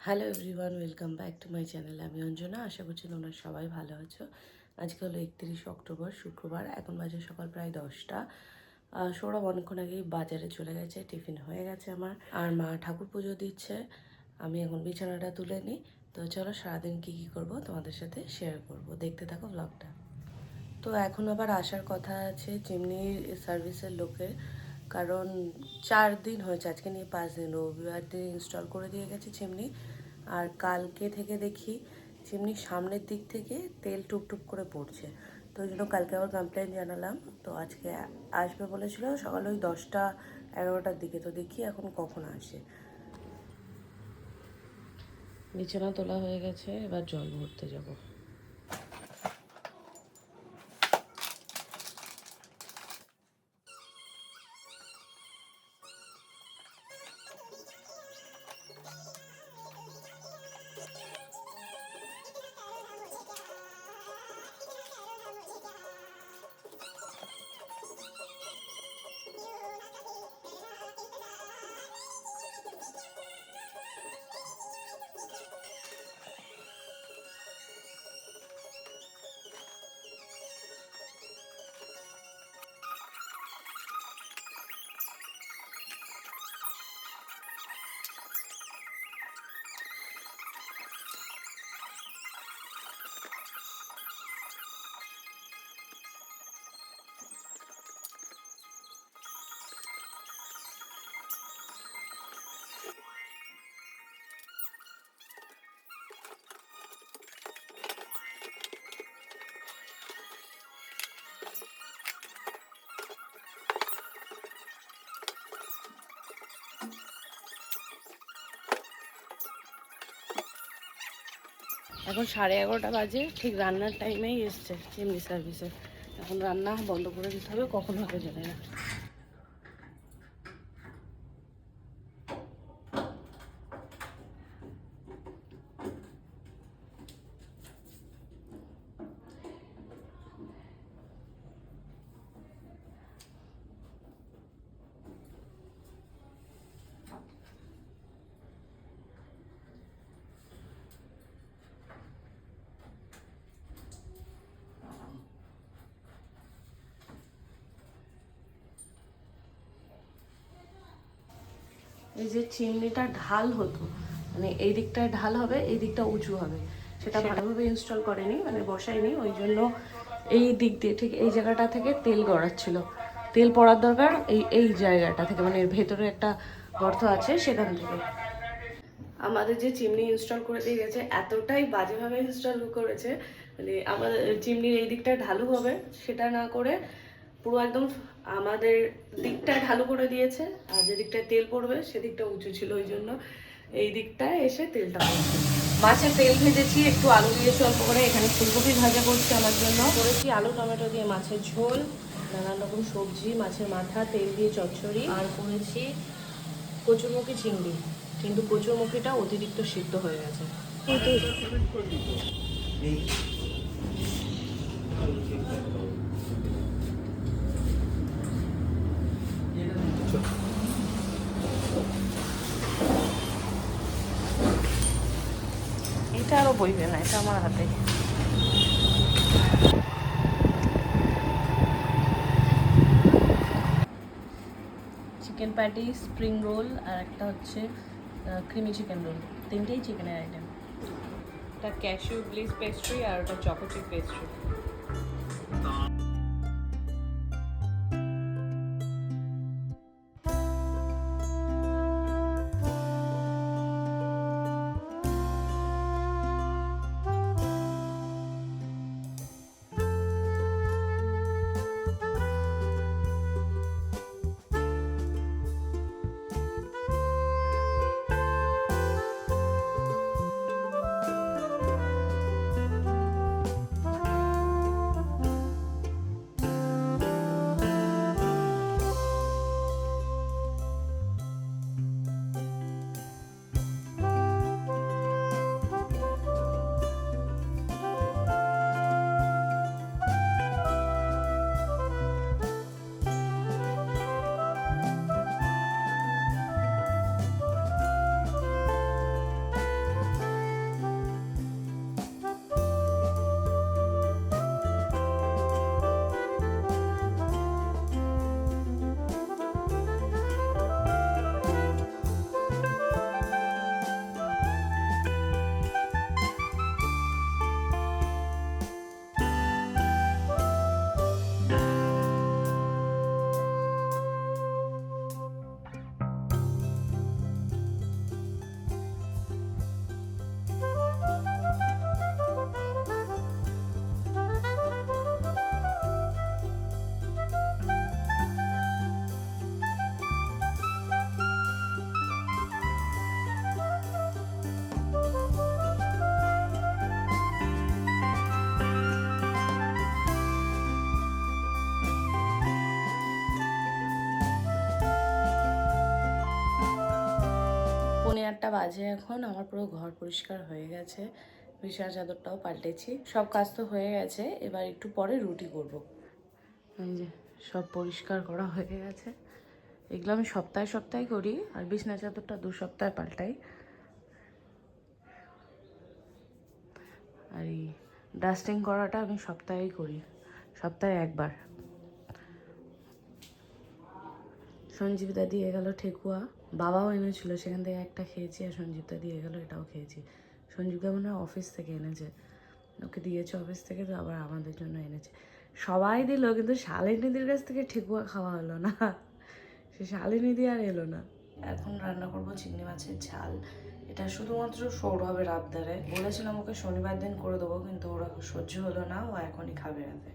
Hello everyone, welcome back to my channel. আমি অঞ্জনা। আশা করছি তোমরা সবাই ভালো আছো। আজকে হলো 31 অক্টোবর, শুক্রবার। এখন বাজে সকাল প্রায় 10টা। সৌরভ অনেকক্ষণ আগেই বাজারে চলে গেছে, টিফিন হয়ে গেছে আমার। আর মা ঠাকুর পুজো দিচ্ছে। আমি এখন বিছানাটা তুলে নিই। তো চলো সারাদিন কী কী করবো তোমাদের সাথে শেয়ার করব, দেখতে থাকো ব্লগটা। তো এখন আবার আসার কথা আছে চিমনি সার্ভিসের লোকের, কারণ 4 দিন হয়েছে, আজকে নিয়ে 5 দিন। রবিবার দিন ইনস্টল করে দিয়ে গেছে চিমনি। আর কালকে থেকে দেখি চিমনির সামনের দিক থেকে তেল টুপটুপ করে পড়ছে। তো ওই জন্য কালকে আবার কমপ্লেন জানালাম। তো আজকে আসবে বলেছিল সকালে ওই 10টা 11টার দিকে। তো দেখি এখন কখন আসে। বিছানা তোলা হয়ে গেছে, এবার জল ভরতে যাব। এখন 11:30 বাজে, ঠিক রান্নার টাইমেই এসছে চিমনি সার্ভিসে। এখন রান্না বন্ধ করে দিতে হবে, কখন হবে জানি না। এই যে চিমনিটা ঢাল হতো, মানে এই দিকটায় ঢাল হবে, এই দিকটা উঁচু হবে, সেটা ভালোভাবে ইনস্টল করেনি, মানে বসায়নি। ওই জন্য এই দিক দিয়ে ঠিক এই জায়গাটা থেকে তেল গড়াচ্ছিল। তেল পড়ার দরকার এই এই জায়গাটা থেকে, মানে এর ভেতরে একটা গর্ত আছে সেখান থেকে। আমাদের যে চিমনি ইনস্টল করে দিয়ে গেছে এতটাই বাজেভাবে ইনস্টল করেছে, মানে আমাদের চিমনির এই দিকটা ঢালু হবে সেটা না করে পুরো একদম আমাদের দিকটা ঢালু করে দিয়েছে। আর যে দিকটায় তেল পড়বে সেদিকটা উঁচু ছিল, ওই জন্য এই দিকটায় এসে তেলটা পড়ছে। মাছের তেল ভেজেছি, একটু আলু দিয়েছি অল্প করে। এখানে ফুলকপি ভাজা করছি আমার জন্য, করেছি আলু টমেটো দিয়ে মাছের ঝোল, নানান রকম সবজি, মাছের মাথা, তেল দিয়ে চচ্চড়ি, আর করেছি কচুরমুখী চিংড়ি। কিন্তু কচুরমুখীটা অতিরিক্ত সিদ্ধ হয়ে গেছে। এটা আরো বইবে না, এটা আমার হাতে। চিকেন প্যাটি, স্প্রিং রোল, আর একটা হচ্ছে ক্রিমি চিকেন রোল। তিনটেই চিকেনের আইটেম। এটা ক্যাশিউ ব্লিস পেস্ট্রি আর ওটা চকো চিপ পেস্ট্রি। 8টা বাজে এখন। আমার পুরো ঘর পরিষ্কার হয়ে গেছে, বিছানা চাদরটাও পাল্টেছি, সব কাজ তো হয়ে গেছে। এবার একটু পরে রুটি করব। এই যে সব পরিষ্কার করা হয়ে গেছে। এগুলো আমি সপ্তাহে সপ্তাহে করি, আর বিছানা চাদরটা 2 সপ্তাহে পাল্টাই। আর এই ডাস্টিং করাটা আমি সপ্তাহেই করি, সপ্তাহে একবার। সঞ্জীবদা দিয়ে গেল ঠেকুয়া, বাবাও এনেছিল, সেখান থেকে একটা খেয়েছি, আর সঞ্জীবদা দিয়ে গেল, এটাও খেয়েছি। সঞ্জীবদা মনে হয় অফিস থেকে এনেছে, ওকে দিয়েছে অফিস থেকে, তো আবার আমাদের জন্য এনেছে। সবাই দিল, কিন্তু শালিনীদির কাছ থেকে ঠেকুয়া খাওয়া হলো না, সে শালিনীদি আর এলো না। এখন রান্না করব চিংড়ি মাছের ঝাল। এটা শুধুমাত্র সৌরভের আবদারে, বলেছিলাম ওকে শনিবার দিন করে দেবো, কিন্তু ওরা সহ্য হলো না, ও এখনই খাবে রাতে।